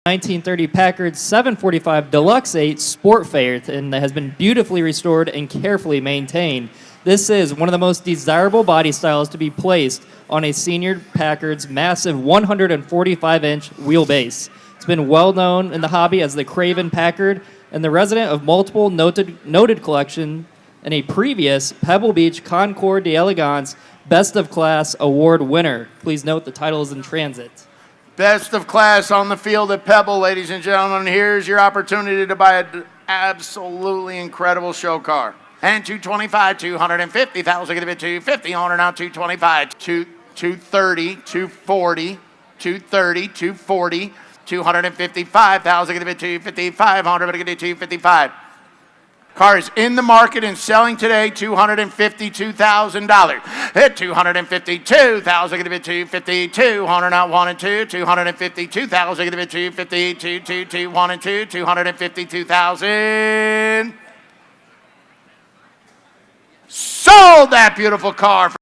1930 Packard 745 Deluxe 8 Sport Phaeton that has been beautifully restored and carefully maintained. This is one of the most desirable body styles to be placed on a senior Packard's massive 145-inch wheelbase. It's been well known in the hobby as the Craven Packard and the resident of multiple noted collection and a previous Pebble Beach Concours d'Elegance Best of Class Award winner. Please note the title is in transit. Best of class on the field at Pebble, ladies and gentlemen. Here's your opportunity to buy an absolutely incredible show car. And 225, 250,000, gonna be 250, owner now 225, 230, 240, 230, 240, 255,000, gonna be 255, owner gonna get 255. Car is in the market and selling today, $252,000. At $252,000, going to be $252. Hunter out 1 and 2. $252,000, going to be $252. 2, 1 and 2. $252,000. Sold that beautiful car.